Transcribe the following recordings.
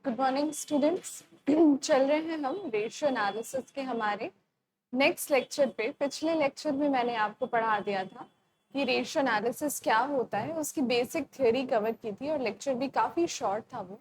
Good morning students. चल रहे हैं हम रेशियो एनालिसिस के हमारे नेक्स्ट लेक्चर पे। पिछले लेक्चर में मैंने आपको पढ़ा दिया था कि रेशियो एनालिसिस क्या होता है, उसकी बेसिक थ्योरी कवर की थी और लेक्चर भी काफ़ी शॉर्ट था वो।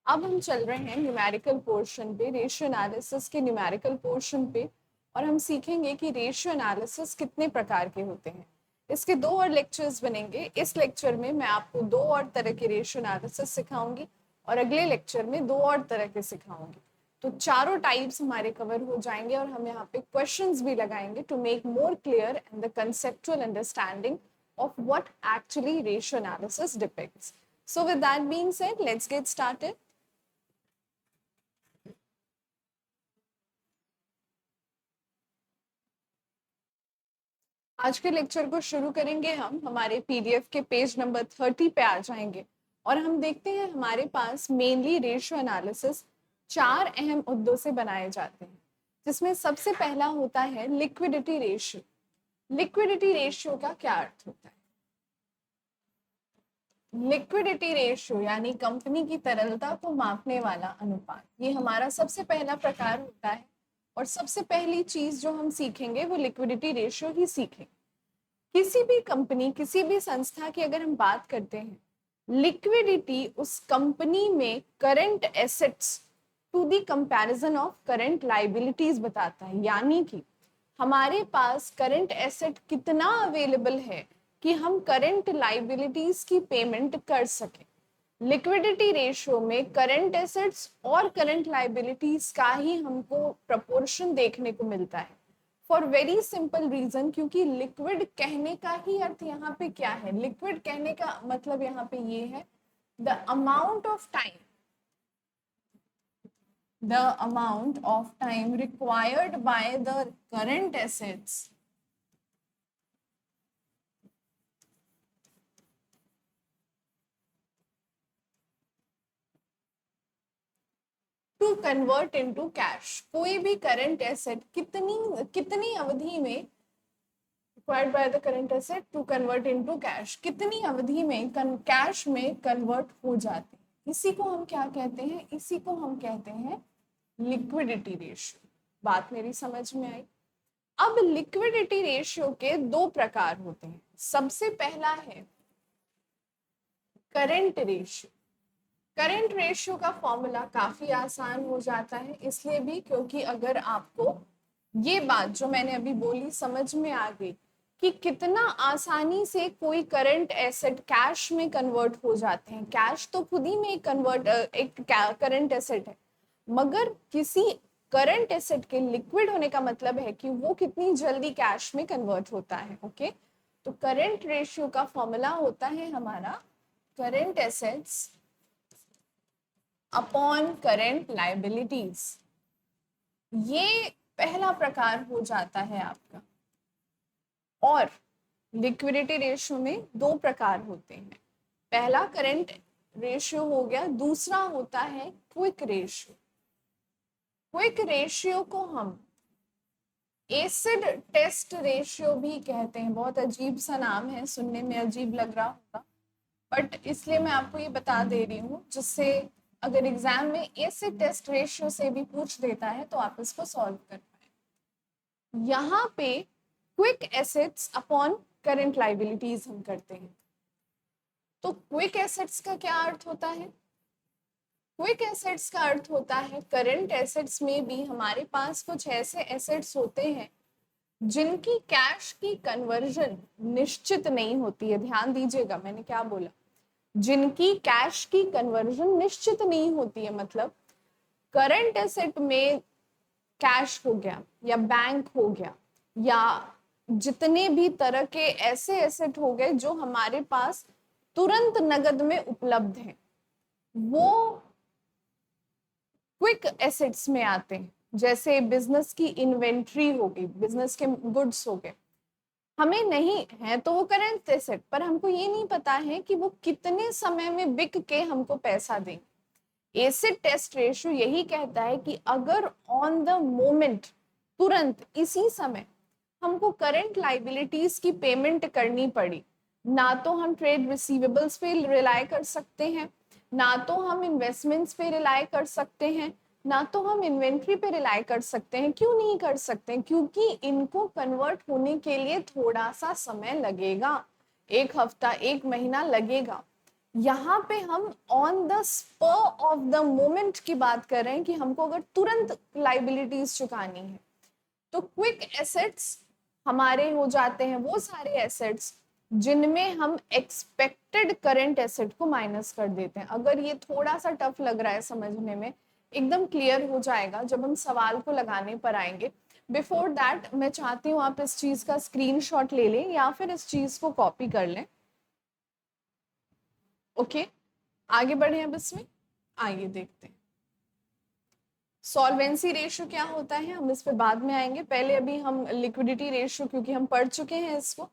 अब हम चल रहे हैं न्यूमेरिकल पोर्शन पे, रेशियो एनालिसिस के न्यूमेरिकल पोर्शन पे, और हम सीखेंगे कि रेशियो एनालिसिस कितने प्रकार के होते हैं। इसके 2 और लेक्चर्स बनेंगे। इस लेक्चर में मैं आपको 2 और तरह के रेशियो एनालिसिस सिखाऊंगी और अगले लेक्चर में 2 और तरह के सिखाऊंगी। तो चारों टाइप्स हमारे कवर हो जाएंगे और हम यहाँ पे क्वेश्चंस भी लगाएंगे to make more clear and the conceptual understanding of what actually ratio analysis depicts. So with that being said, let's get started. आज के लेक्चर को शुरू करेंगे हम हमारे पीडीएफ के पेज नंबर 30 पे आ जाएंगे और हम देखते हैं हमारे पास मेनली रेशियो एनालिसिस 4 अहम मुद्दों से बनाए जाते हैं, जिसमें सबसे पहला होता है लिक्विडिटी रेशियो। लिक्विडिटी रेशियो का क्या अर्थ होता है? लिक्विडिटी रेशियो यानी कंपनी की तरलता को मापने वाला अनुपात, ये हमारा सबसे पहला प्रकार होता है और सबसे पहली चीज जो हम सीखेंगे वो लिक्विडिटी रेशियो ही सीखेंगे। किसी भी कंपनी, किसी भी संस्था की अगर हम बात करते हैं, लिक्विडिटी उस कंपनी में current assets to the comparison of current liabilities बताता है। यानी कि हमारे पास करंट एसेट कितना अवेलेबल है कि हम करंट लायबिलिटीज की पेमेंट कर सकें। लिक्विडिटी रेशियो में करंट एसेट्स और करंट लायबिलिटीज का ही हमको प्रपोर्शन देखने को मिलता है, फॉर वेरी सिंपल रीजन, क्योंकि लिक्विड कहने का ही अर्थ यहाँ पे क्या है? लिक्विड कहने का मतलब यहाँ पे ये है the amount of time required by the current assets to convert into cash. कोई भी करंट एसेट कितनी अवधि में required by the current asset to convert into cash, कितनी अवधि में कैश में कन्वर्ट हो जाती है, इसी को हम क्या कहते हैं? इसी को हम कहते हैं लिक्विडिटी रेशियो। बात मेरी समझ में आई? अब लिक्विडिटी रेशियो के 2 प्रकार होते हैं। सबसे पहला है करंट रेशियो। करंट रेशियो का फॉर्मूला काफी आसान हो जाता है, इसलिए भी क्योंकि अगर आपको ये बात जो मैंने अभी बोली समझ में आ गई कि कितना आसानी से कोई करंट एसेट कैश में कन्वर्ट हो जाते हैं। कैश तो खुद ही में एक करंट एसेट है, मगर किसी करंट एसेट के लिक्विड होने का मतलब है कि वो कितनी जल्दी कैश में कन्वर्ट होता है। ओके, तो करंट रेशियो का फॉर्मूला होता है हमारा current assets upon current liabilities. ये पहला प्रकार हो जाता है आपका। और लिक्विडिटी रेशियो में 2 प्रकार होते हैं। पहला करंट रेशियो हो गया, दूसरा होता है क्विक रेशियो। क्विक रेशियो को हम एसिड टेस्ट रेशियो भी कहते हैं। बहुत अजीब सा नाम है, सुनने में अजीब लग रहा होगा, बट इसलिए मैं आपको ये बता दे रही हूँ जिससे अगर एग्जाम में एसिड टेस्ट रेशियो से भी पूछ देता है तो आप इसको सॉल्व कर पाए। यहाँ पे quick assets upon current liabilities हम करते हैं। तो क्विक एसेट्स का क्या अर्थ होता है? क्विक एसेट्स का अर्थ होता है करंट एसेट्स में भी हमारे पास कुछ ऐसे एसेट्स होते हैं जिनकी कैश की कन्वर्जन निश्चित नहीं होती है। ध्यान दीजिएगा मैंने क्या बोला, जिनकी कैश की कन्वर्जन निश्चित नहीं होती है। मतलब करंट एसेट में कैश हो गया या बैंक हो गया या जितने भी तरह के ऐसे एसेट हो गए जो हमारे पास तुरंत नगद में उपलब्ध हैं, वो क्विक एसेट्स में आते हैं। जैसे बिजनेस की इन्वेंट्री हो गई, बिजनेस के गुड्स हो गए, हमें नहीं है तो वो करंट एसेट, पर हमको ये नहीं पता है कि वो कितने समय में बिक के हमको पैसा देंगे। एसिड टेस्ट रेशियो यही कहता है कि अगर ऑन द मोमेंट, तुरंत इसी समय हमको करंट लायबिलिटीज की पेमेंट करनी पड़ी, ना तो हम ट्रेड रिसीवेबल्स पे रिलाय कर सकते हैं, ना तो हम इन्वेस्टमेंट्स पे रिलाई कर सकते हैं, ना तो हम इन्वेंट्री पे रिलाई कर सकते हैं। क्यों नहीं कर सकते? क्योंकि इनको कन्वर्ट होने के लिए थोड़ा सा समय लगेगा, 1 हफ्ता 1 महीना लगेगा। यहाँ पे हम on the spur of the moment की बात कर रहे हैं कि हमको अगर तुरंत लाइबिलिटीज चुकानी है तो क्विक एसेट्स हमारे हो जाते हैं वो सारे एसेट्स जिनमें हम एक्सपेक्टेड करंट एसेट को माइनस कर देते हैं। अगर ये थोड़ा सा टफ लग रहा है समझने में, एकदम क्लियर हो जाएगा जब हम सवाल को लगाने पर आएंगे। बिफोर दैट मैं चाहती हूँ आप इस चीज का स्क्रीनशॉट ले लें या फिर इस चीज को कॉपी कर लें। ओके, आगे बढ़े अब इसमें, आइए देखते हैं सॉल्वेंसी रेशियो क्या होता है। हम इस पे बाद में आएंगे, पहले अभी हम लिक्विडिटी रेशियो क्योंकि हम पढ़ चुके हैं इसको,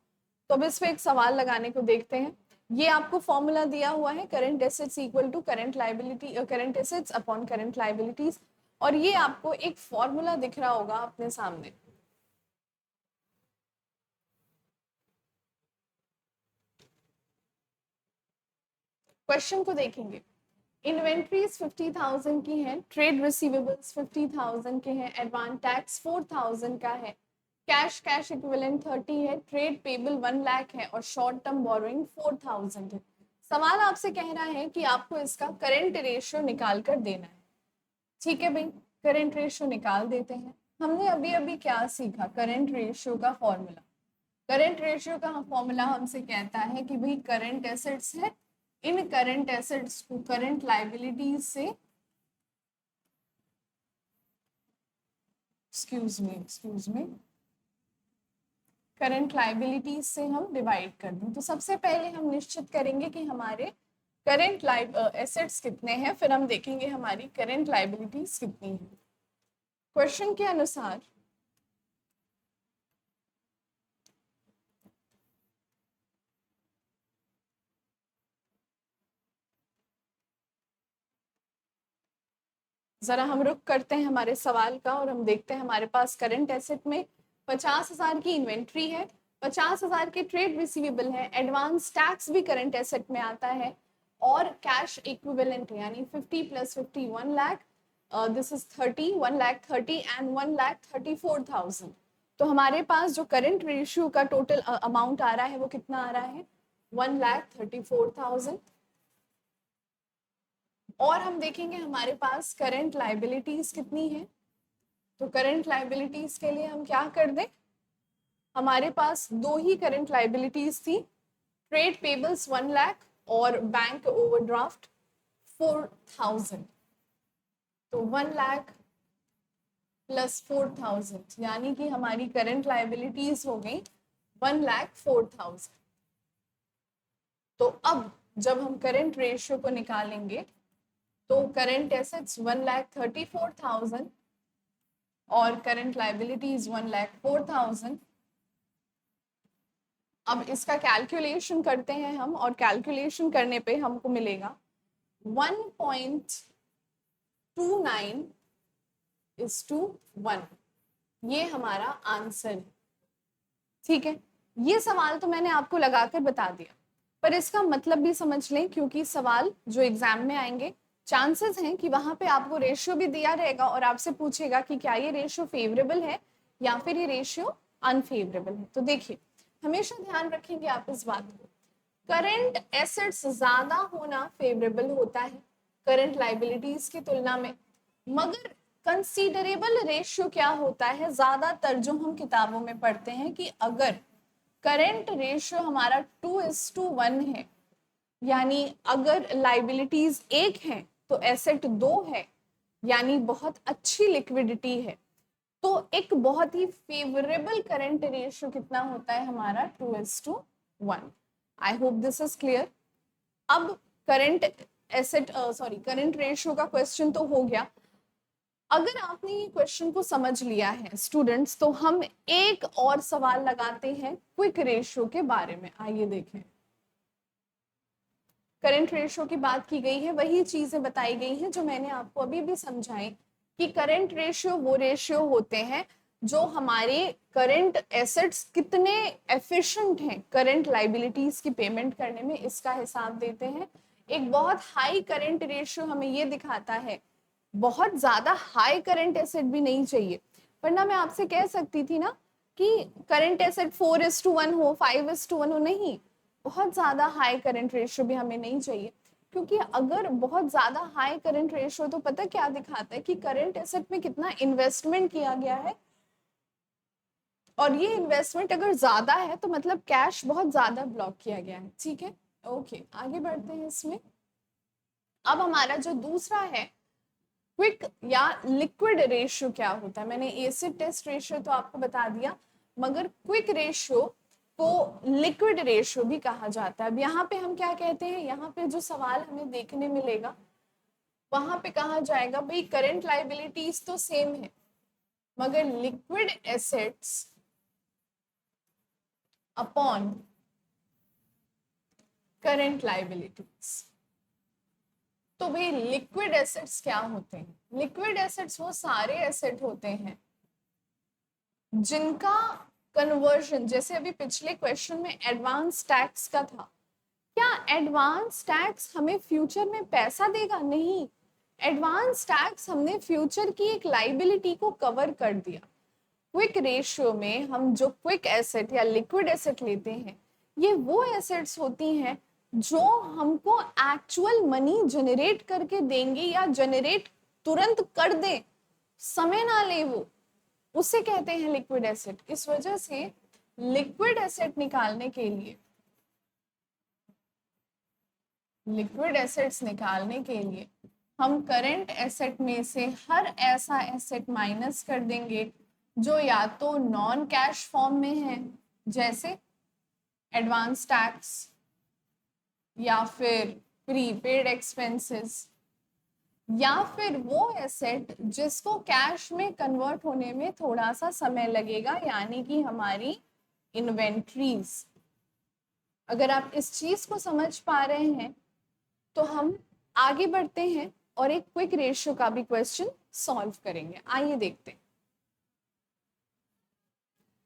तो अब इस पे एक सवाल लगाने को देखते हैं। ये आपको फॉर्मूला दिया हुआ है, current assets equal to current liability, current assets upon current liabilities, और ये आपको एक फॉर्मूला दिख रहा होगा अपने सामने। क्वेश्चन को देखेंगे, इन्वेंट्रीज 50,000 की हैं, ट्रेड रिसीवेबल्स 50,000 के हैं, एडवांस टैक्स 4,000 का है, कैश इक्विवेलेंट 30 है, ट्रेड पेबल 1 लाख है और शॉर्ट टर्म बोरोइंग 4,000 है। सवाल आपसे कह रहा है कि आपको इसका करंट रेशियो निकाल कर देना है। ठीक है भाई, करंट रेशियो निकाल देते हैं। हमने अभी अभी क्या सीखा? करंट रेशियो का फॉर्मूला। करंट रेशियो का फॉर्मूला हमसे कहता है कि भाई करंट एसेट्स है, इन करंट एसेट्स को करंट लाइबिलिटीज से, एक्सक्यूज मी, करंट लाइबिलिटीज से हम डिवाइड कर दें। तो सबसे पहले हम निश्चित करेंगे कि हमारे करंट एसेट्स कितने हैं, फिर हम देखेंगे हमारी करंट लाइबिलिटीज कितनी है। क्वेश्चन के अनुसार जरा हम रुक करते हैं हमारे सवाल का और हम देखते हैं हमारे पास करंट एसेट में 50,000 की इन्वेंट्री है, 50,000 के ट्रेड रिसीवेबल है, एडवांस टैक्स भी करंट एसेट में आता है, और कैश इक्विवेलेंट यानी 50 + 50 1 lakh, this is 30, 1 lakh 30 and 1 lakh 34,000। तो हमारे पास जो करंट रेशियो का टोटल अमाउंट आ रहा है वो कितना आ रहा है? 1,34,000। और हम देखेंगे हमारे पास करंट लाइबिलिटीज कितनी है। तो करंट लाइबिलिटीज के लिए हम क्या कर दें, हमारे पास दो ही करंट लाइबिलिटीज थी, ट्रेड पेबल्स 1 लाख और बैंक ओवरड्राफ्ट 4,000। तो 1 लाख प्लस 4,000 यानी कि हमारी करंट लाइबिलिटीज हो गई 1,04,000। तो अब जब हम करंट रेशियो को निकालेंगे तो करंट एसेट्स 1,34,000 और करंट लाइबिलिटीज 1,04,000। अब इसका कैलकुलेशन करते हैं हम, और कैलकुलेशन करने पे हमको मिलेगा 1.29:1। ये हमारा आंसर है। ठीक है, ये सवाल तो मैंने आपको लगाकर बता दिया, पर इसका मतलब भी समझ लें, क्योंकि सवाल जो एग्जाम में आएंगे चांसेस हैं कि वहां पे आपको रेशियो भी दिया रहेगा और आपसे पूछेगा कि क्या ये रेशियो फेवरेबल है या फिर ये रेशियो अनफेवरेबल है। तो देखिए, हमेशा ध्यान रखेंगे आप इस बात को, करंट एसेट्स ज्यादा होना फेवरेबल होता है करंट लाइबिलिटीज की तुलना में, मगर कंसीडरेबल रेशियो क्या होता है, ज्यादातर जो हम किताबों में पढ़ते हैं कि अगर करंट रेशियो हमारा 2:1 है, यानी अगर लाइबिलिटीज 1 है तो एसेट 2 है, यानी बहुत अच्छी लिक्विडिटी है, तो एक बहुत ही फेवरेबल करंट रेशियो कितना होता है हमारा 2:1। आई होप दिस इज क्लियर। अब करंट एसेट करंट रेशियो का क्वेश्चन तो हो गया। अगर आपने ये क्वेश्चन को समझ लिया है स्टूडेंट्स, तो हम एक और सवाल लगाते हैं क्विक रेशियो के बारे में। आइए देखें, करंट रेशियो की बात की गई है, वही चीजें बताई गई हैं जो मैंने आपको अभी भी समझाई कि करंट रेशियो वो रेशियो होते हैं जो हमारे करंट एसेट्स कितने एफिशिएंट हैं करंट लाइबिलिटीज की पेमेंट करने में, इसका हिसाब देते हैं। एक बहुत हाई करंट रेशियो हमें ये दिखाता है, बहुत ज्यादा हाई करंट एसेट भी नहीं चाहिए, वरना मैं आपसे कह सकती थी ना कि करंट एसेट 4:1 हो, 5:1 हो, नहीं, बहुत ज्यादा हाई करंट रेशियो भी हमें नहीं चाहिए, क्योंकि अगर बहुत ज्यादा हाई करंट रेशियो तो पता क्या दिखाता है कि करंट एसेट में कितना इन्वेस्टमेंट किया गया है, और ये इन्वेस्टमेंट अगर ज्यादा है तो मतलब कैश बहुत ज्यादा ब्लॉक किया गया है। ठीक है, ओके, आगे बढ़ते हैं इसमें। अब हमारा जो दूसरा है क्विक या लिक्विड रेशियो क्या होता है। मैंने एसिड टेस्ट रेशियो तो आपको बता दिया, मगर क्विक रेशियो को लिक्विड रेशियो भी कहा जाता है। अब यहाँ पे हम क्या कहते हैं, यहाँ पे जो सवाल हमें देखने मिलेगा वहां पे कहा जाएगा भाई करंट लाइबिलिटीज तो सेम है, मगर liquid assets upon current liabilities. तो भाई लिक्विड एसेट्स क्या होते हैं? लिक्विड एसेट्स वो सारे एसेट होते हैं जिनका कन्वर्जन, जैसे अभी पिछले क्वेश्चन में एडवांस टैक्स का था, क्या एडवांस टैक्स हमें फ्यूचर में पैसा देगा? नहीं, एडवांस टैक्स हमने फ्यूचर की एक लाइबिलिटी को कवर कर दिया। क्विक रेशियो में हम जो क्विक एसेट या लिक्विड एसेट लेते हैं, ये वो एसेट्स होती हैं जो हमको एक्चुअल मनी जनरेट करके देंगे या जनरेट तुरंत कर दे, समय ना ले, वो उसे कहते हैं लिक्विड एसेट। इस वजह से लिक्विड एसेट निकालने के लिए, लिक्विड एसेट्स निकालने के लिए हम करंट एसेट में से हर ऐसा एसेट माइनस कर देंगे जो या तो नॉन कैश फॉर्म में है, जैसे एडवांस टैक्स या फिर प्रीपेड एक्सपेंसेस, या फिर वो एसेट जिसको कैश में कन्वर्ट होने में थोड़ा सा समय लगेगा, यानी कि हमारी इन्वेंट्रीज। अगर आप इस चीज को समझ पा रहे हैं तो हम आगे बढ़ते हैं और एक क्विक रेशियो का भी क्वेश्चन सॉल्व करेंगे। आइए देखते हैं।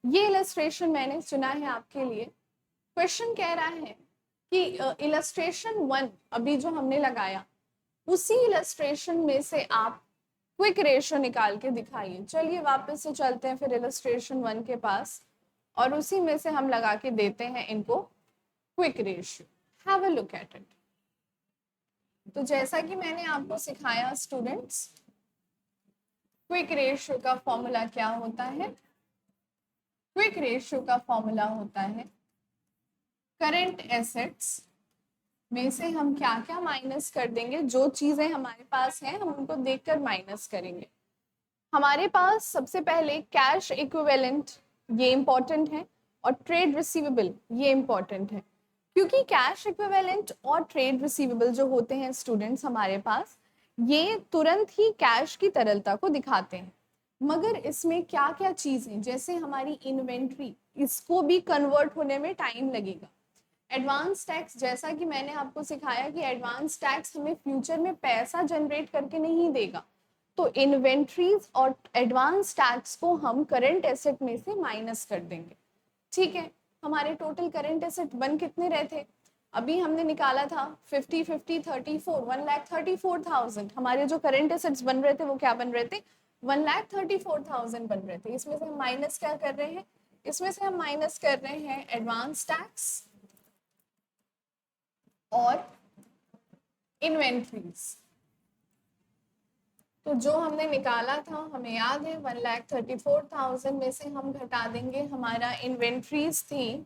ये इलस्ट्रेशन मैंने चुना है आपके लिए। क्वेश्चन कह रहा है कि इलस्ट्रेशन 1 अभी जो हमने लगाया, उसी इलस्ट्रेशन में से आप क्विक रेशियो निकाल के दिखाइए। चलिए वापस से चलते हैं फिर इलस्ट्रेशन 1 के पास, और उसी में से हम लगा के देते हैं इनको quick ratio. Have a look at it. तो जैसा कि मैंने आपको सिखाया स्टूडेंट्स, क्विक रेशियो का फॉर्मूला क्या होता है? क्विक रेशियो का फॉर्मूला होता है करंट एसेट्स में से हम क्या क्या माइनस कर देंगे, जो चीजें हमारे पास हैं हम उनको देखकर माइनस करेंगे। हमारे पास सबसे पहले कैश इक्विवेलेंट, ये इंपॉर्टेंट है, और ट्रेड रिसीवेबल, ये इंपॉर्टेंट है, क्योंकि कैश इक्विवेलेंट और ट्रेड रिसीवेबल जो होते हैं स्टूडेंट्स हमारे पास, ये तुरंत ही कैश की तरलता को दिखाते हैं। मगर इसमें क्या क्या चीजें, जैसे हमारी इन्वेंट्री, इसको भी कन्वर्ट होने में टाइम लगेगा। एडवांस टैक्स, जैसा कि मैंने आपको सिखाया कि एडवांस टैक्स हमें फ्यूचर में पैसा जनरेट करके नहीं देगा, तो इन्वेंट्रीज और एडवांस टैक्स को हम करंट एसेट में से माइनस कर देंगे। ठीक है, हमारे टोटल करंट एसेट बन कितने रहे थे? अभी हमने निकाला था 50 50 34, 1,34,000। हमारे जो करंट एसेट्स बन रहे थे वो क्या बन रहे थे? 1,34,000 बन रहे थे। इसमें से हम माइनस क्या कर रहे हैं? इसमें से हम माइनस कर रहे हैं एडवांस टैक्स और इन्वेंट्रीज। तो जो हमने निकाला था हमें याद है 1,34,000 में से हम घटा देंगे, हमारा इन्वेंट्रीज थी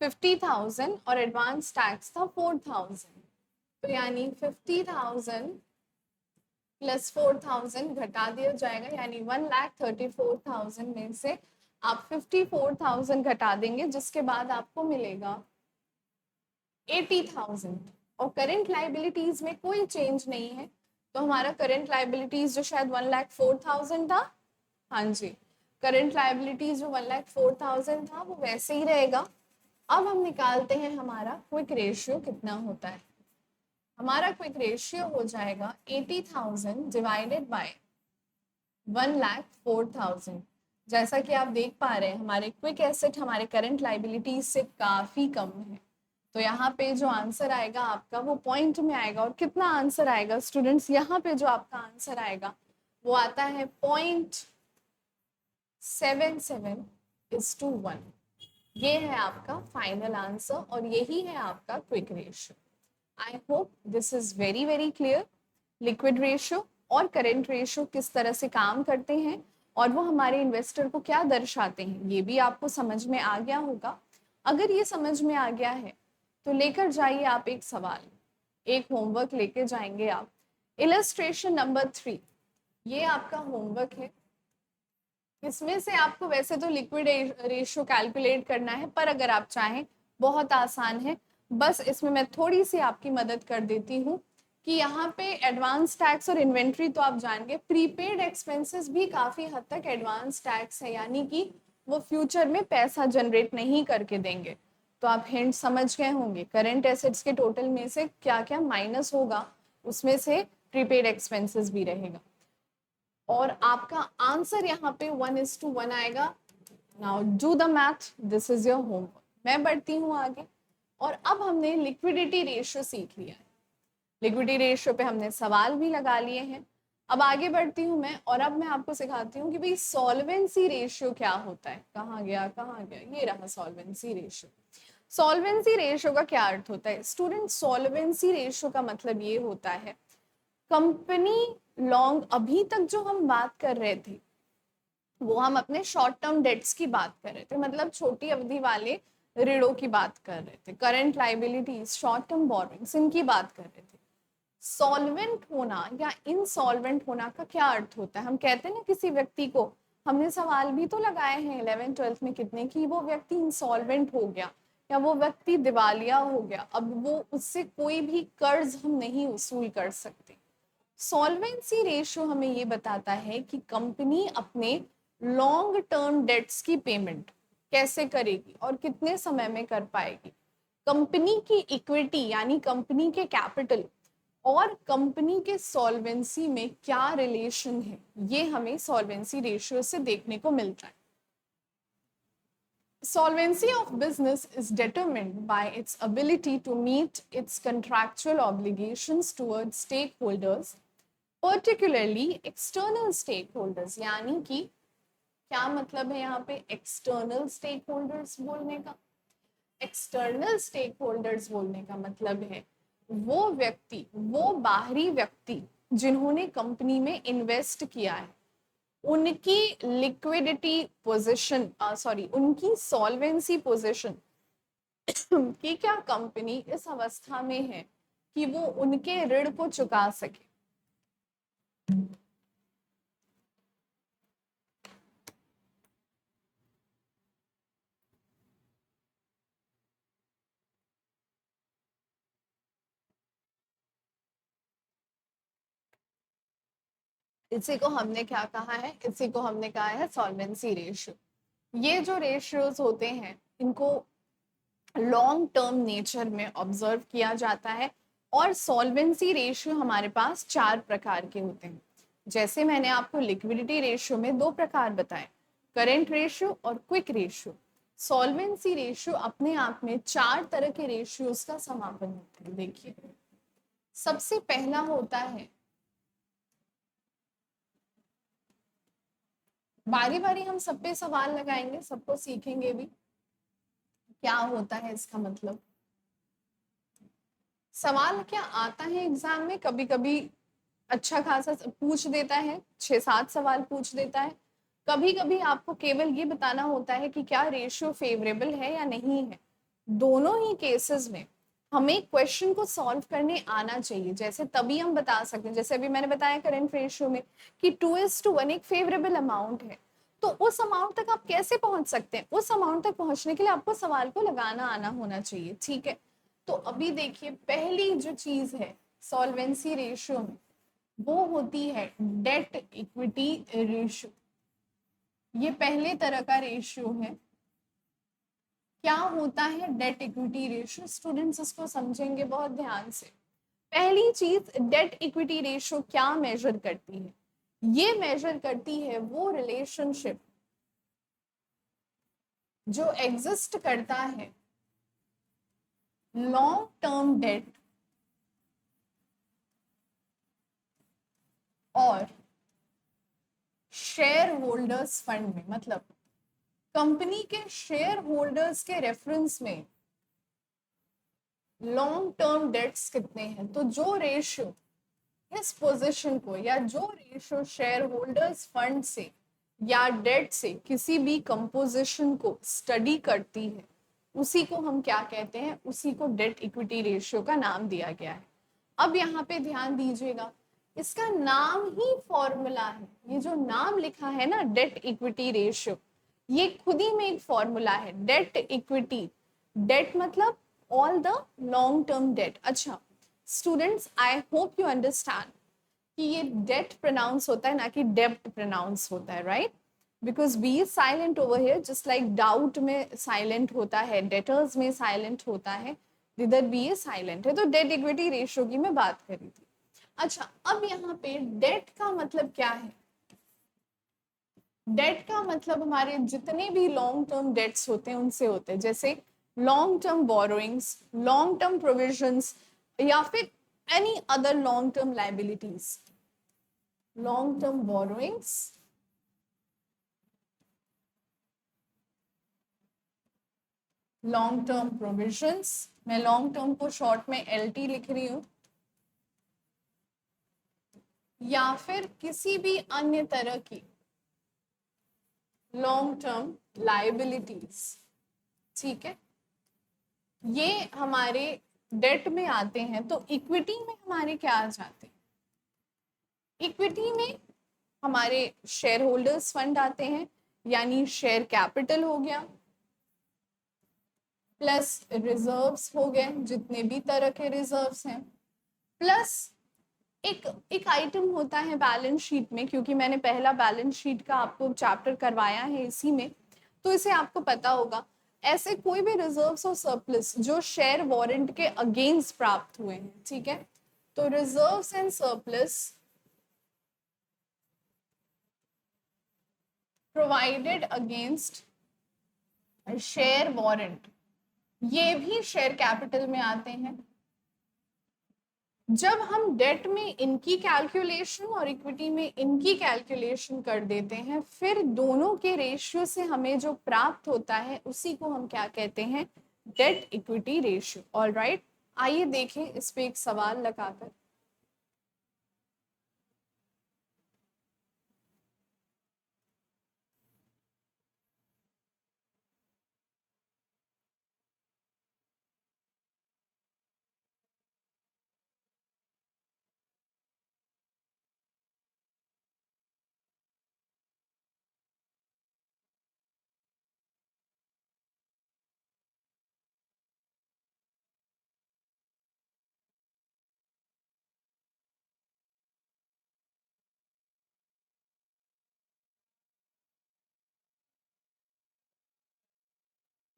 50,000 और एडवांस टैक्स था 4,000, तो यानी 50,000 प्लस 4,000 घटा दिया जाएगा, यानी 1,34,000 में से आप 54,000 घटा देंगे, जिसके बाद आपको मिलेगा 80,000। और करंट लाइबिलिटीज में कोई चेंज नहीं है, तो हमारा करंट लाइबिलिटीज जो शायद 1,04,000 था, हाँ जी, करंट लाइबिलिटीज जो 1,04,000 था वो वैसे ही रहेगा। अब हम निकालते हैं हमारा क्विक रेशियो कितना होता है। हमारा क्विक रेशियो हो जाएगा 80,000 डिवाइडेड बाय 1,04,000। जैसा कि आप देख पा रहे हैं हमारे क्विक एसेट हमारे करंट लाइबिलिटीज से काफी कम है, तो यहाँ पे जो आंसर आएगा आपका वो पॉइंट में आएगा। और कितना आंसर आएगा स्टूडेंट्स, यहाँ पे जो आपका आंसर आएगा वो आता है 0.77:1। ये है आपका फाइनल आंसर और यही है आपका quick ratio. I hope this is very very clear. Liquid ratio और करेंट रेशियो किस तरह से काम करते हैं और वो हमारे इन्वेस्टर को क्या दर्शाते हैं, ये भी आपको समझ में आ गया होगा। अगर ये समझ में आ गया है तो लेकर जाइए आप एक सवाल, एक होमवर्क लेके जाएंगे आप। इलस्ट्रेशन नंबर 3, ये आपका होमवर्क है। इसमें से आपको वैसे तो लिक्विड रेशियो कैलकुलेट करना है, पर अगर आप चाहें बहुत आसान है। बस इसमें मैं थोड़ी सी आपकी मदद कर देती हूँ कि यहाँ पे एडवांस टैक्स और इन्वेंट्री तो आप जानेंगे, प्रीपेड एक्सपेंसेस भी काफी हद तक एडवांस टैक्स है, यानी कि वो फ्यूचर में पैसा जनरेट नहीं करके देंगे। तो आप हिंट समझ गए होंगे, करंट एसेट्स के टोटल में से क्या क्या माइनस होगा, उसमें से प्रीपेड एक्सपेंसेस भी रहेगा। और आपका आंसर यहाँ पे 1:1 आएगा। Now do the math, this is your homework. मैं बढ़ती हूँ आगे। और अब हमने लिक्विडिटी रेशियो सीख लिया है, लिक्विडिटी रेशियो पे हमने सवाल भी लगा लिए हैं। अब आगे बढ़ती हूँ मैं और अब मैं आपको सिखाती हूँ कि भाई सॉल्वेंसी रेशियो क्या होता है। कहाँ गया, ये रहा सॉल्वेंसी रेशियो। सॉल्वेंसी रेशियो का क्या अर्थ होता है स्टूडेंट? सॉल्वेंसी रेशियो का मतलब ये होता है कंपनी लॉन्ग, अभी तक जो हम बात कर रहे थे वो हम अपने शॉर्ट टर्म डेट्स की बात कर रहे थे, मतलब छोटी अवधि वाले ऋणों की बात कर रहे थे, current liabilities, short term borrowings, इनकी बात कर रहे थे। सॉल्वेंट होना या इनसॉल्वेंट होना का क्या अर्थ होता है? हम कहते हैं ना किसी व्यक्ति को, हमने सवाल भी तो लगाए हैं 11th-12th में कितने, की वो व्यक्ति इंसॉल्वेंट हो गया या वो व्यक्ति दिवालिया हो गया, अब वो उससे कोई भी कर्ज हम नहीं वसूल कर सकते। सॉल्वेंसी रेशियो हमें ये बताता है कि कंपनी अपने लॉन्ग टर्म डेट्स की पेमेंट कैसे करेगी और कितने समय में कर पाएगी। कंपनी की इक्विटी यानी कंपनी के कैपिटल और कंपनी के सॉल्वेंसी में क्या रिलेशन है, ये हमें सॉल्वेंसी रेशियो से देखने को मिलता है। Solvency of business is determined by its ability to meet its contractual obligations towards stakeholders, particularly external stakeholders. यानी कि क्या मतलब है यहाँ पे एक्सटर्नल स्टेक होल्डर्स बोलने का? एक्सटर्नल स्टेक होल्डर्स बोलने का मतलब है वो व्यक्ति, वो बाहरी व्यक्ति जिन्होंने कंपनी में इन्वेस्ट किया है, उनकी लिक्विडिटी पोजीशन, सॉरी उनकी सॉल्वेंसी पोजीशन कि क्या कंपनी इस अवस्था में है कि वो उनके ऋण को चुका सके। इसी को हमने क्या कहा है? इसी को हमने कहा है सॉल्वेंसी रेशियो। ये जो रेशियोज होते हैं इनको लॉन्ग टर्म नेचर में ऑब्जर्व किया जाता है। और सॉल्वेंसी रेशियो हमारे पास 4 प्रकार के होते हैं। जैसे मैंने आपको लिक्विडिटी रेशियो में 2 प्रकार बताए, करेंट रेशियो और क्विक रेशियो। सॉल्वेंसी रेशियो अपने आप में 4 तरह के रेशियोज का समापन होता है। देखिए, सबसे पहला होता है, बारी बारी हम सब पे सवाल लगाएंगे, सबको सीखेंगे भी क्या होता है इसका मतलब। सवाल क्या आता है एग्जाम में, कभी कभी अच्छा खासा पूछ देता है, 6-7 सवाल पूछ देता है। कभी कभी आपको केवल ये बताना होता है कि क्या रेशियो फेवरेबल है या नहीं है। दोनों ही केसेस में हमें क्वेश्चन को सॉल्व करने आना चाहिए, जैसे तभी हम बता सकते हैं। जैसे अभी मैंने बताया करंट रेशियो में कि 2:1 एक फेवरेबल अमाउंट है, तो उस अमाउंट तक आप कैसे पहुंच सकते हैं? उस अमाउंट तक पहुंचने के लिए आपको सवाल को लगाना आना होना चाहिए, ठीक है। तो अभी देखिए, पहली जो चीज है सॉल्वेंसी रेशियो में वो होती है डेट इक्विटी रेशियो। ये पहले तरह का रेशियो है। क्या होता है डेट इक्विटी रेशियो? स्टूडेंट्स इसको समझेंगे बहुत ध्यान से। पहली चीज, डेट इक्विटी रेशियो क्या मेजर करती है? ये मेजर करती है वो रिलेशनशिप जो एग्जिस्ट करता है लॉन्ग टर्म डेट और शेयर होल्डर्स फंड में, मतलब कंपनी के शेयर होल्डर्स के रेफरेंस में लॉन्ग टर्म डेट्स कितने हैं, तो जो रेशियो इस पोजीशन को या जो रेशियो शेयर होल्डर्स फंड से या डेट से किसी भी कंपोजिशन को स्टडी करती है, उसी को हम क्या कहते हैं, उसी को डेट इक्विटी रेशियो का नाम दिया गया है। अब यहाँ पे ध्यान दीजिएगा, इसका नाम ही फॉर्मूला है, ये जो नाम लिखा है ना डेट इक्विटी रेशियो, ये खुद ही में एक फॉर्मूला है, डेट इक्विटी। डेट मतलब all the long term debt. अच्छा students, I hope you understand कि ये डेट प्रोनाउंस होता है ना कि डेब्ट प्रोनाउंस होता है, right? Because B is silent over here, just like doubt में साइलेंट होता है, डेटर्स में साइलेंट होता है, जिधर बी इज साइलेंट है। तो डेट इक्विटी रेशियो की मैं बात कर रही थी। अच्छा अब यहाँ पे डेट का मतलब क्या है? डेट का मतलब हमारे जितने भी लॉन्ग टर्म डेट्स होते हैं उनसे होते हैं, जैसे long term borrowings, long term provisions, या फिर any other long term liabilities. Long term borrowings, long term provisions, मैं लॉन्ग टर्म को शॉर्ट में एलटी लिख रही हूं, या फिर किसी भी अन्य तरह की लॉन्ग टर्म लाइबिलिटीज। ठीक है, ये हमारे डेट में आते हैं। तो इक्विटी में हमारे क्या आ जाते हैं? इक्विटी में हमारे शेयर होल्डर्स फंड आते हैं, यानी शेयर कैपिटल हो गया, प्लस रिजर्व्स हो गए, जितने भी तरह के रिजर्व्स हैं, प्लस एक एक आइटम होता है बैलेंस शीट में, क्योंकि मैंने पहला बैलेंस शीट का आपको चैप्टर करवाया है इसी में, तो इसे आपको पता होगा। ऐसे कोई भी रिजर्व्स और सरप्लस जो शेयर वारंट के अगेंस्ट प्राप्त हुए हैं, ठीक है, तो reserves and surplus provided against share warrant, ये भी शेयर कैपिटल में आते हैं। जब हम डेट में इनकी कैलकुलेशन और इक्विटी में इनकी कैलकुलेशन कर देते हैं, फिर दोनों के रेशियो से हमें जो प्राप्त होता है उसी को हम क्या कहते हैं? Date equity ratio. ऑलराइट, आइए देखें इस पे एक सवाल लगाकर।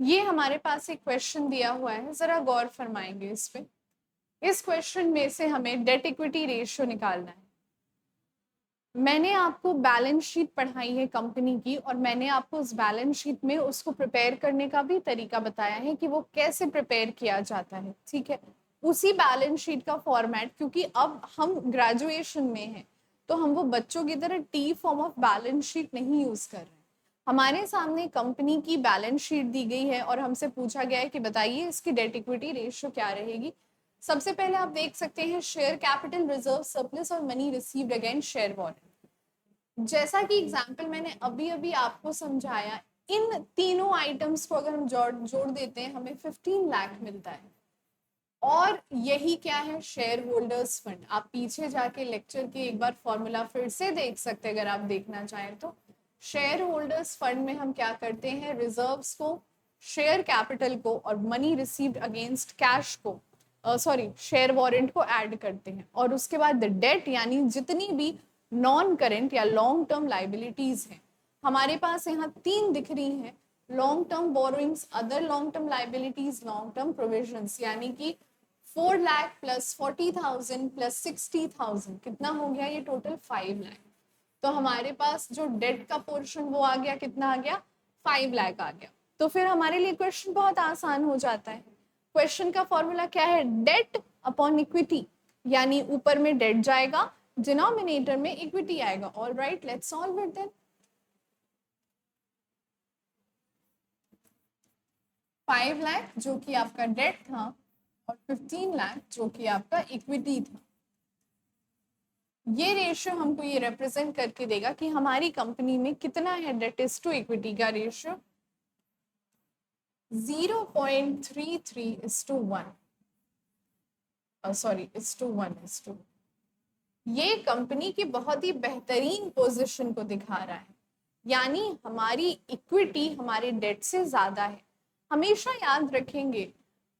ये हमारे पास एक क्वेश्चन दिया हुआ है, जरा गौर फरमाएंगे इस पे। इस क्वेश्चन में से हमें डेट इक्विटी रेशियो निकालना है। मैंने आपको बैलेंस शीट पढ़ाई है कंपनी की, और मैंने आपको उस बैलेंस शीट में उसको प्रिपेयर करने का भी तरीका बताया है कि वो कैसे प्रिपेयर किया जाता है। ठीक है, उसी बैलेंस शीट का फॉर्मेट, क्योंकि अब हम ग्रेजुएशन में हैं तो हम वो बच्चों की तरह T form of balance sheet नहीं यूज कर रहे। हमारे सामने कंपनी की बैलेंस शीट दी गई है और हमसे पूछा गया है कि बताइए इसकी डेट इक्विटी रेशियो क्या रहेगी। सबसे पहले आप देख सकते हैं शेयर कैपिटल, रिजर्व, सरप्लस और money received against share warrant. जैसा कि एग्जांपल मैंने अभी अभी आपको समझाया, इन तीनों आइटम्स को अगर हम जोड़ देते हैं हमें 15 लाख मिलता है। और यही क्या है? Share holders fund. आप पीछे जाके लेक्चर के एक बार फॉर्मूला फिर से देख सकते हैं अगर आप देखना चाहें तो। शेयर होल्डर्स फंड में हम क्या करते हैं? रिजर्व्स को, शेयर कैपिटल को और मनी रिसीव्ड अगेंस्ट कैश को, सॉरी शेयर वारंट को ऐड करते हैं, और उसके बाद द डेट यानी जितनी भी नॉन करेंट या लॉन्ग टर्म लाइबिलिटीज हैं हमारे पास यहाँ तीन दिख रही हैं, long term borrowings, other long term liabilities, long term provisions, यानी कि 4 लाख प्लस 40,000 प्लस 60,000 कितना हो गया? ये टोटल 5 लाख। तो हमारे पास जो डेट का पोर्शन वो आ गया, कितना आ गया? 5 लाख आ गया। तो फिर हमारे लिए क्वेश्चन बहुत आसान हो जाता है। क्वेश्चन का फॉर्मूला क्या है, डेट अपॉन इक्विटी, यानी ऊपर में डेट जाएगा, डिनोमिनेटर में इक्विटी आएगा। All right, let's solve it then. 5 lakh जो कि आपका डेट था और 15 लाख जो कि आपका इक्विटी था। ये रेशियो हमको ये रिप्रेजेंट करके देगा कि हमारी कंपनी में कितना है डेट इज टू इक्विटी का रेशियो, 0.33:1, सॉरी इज टू 1:2। ये कंपनी की बहुत ही बेहतरीन पोजीशन को दिखा रहा है, यानी हमारी इक्विटी हमारे डेट से ज्यादा है। हमेशा याद रखेंगे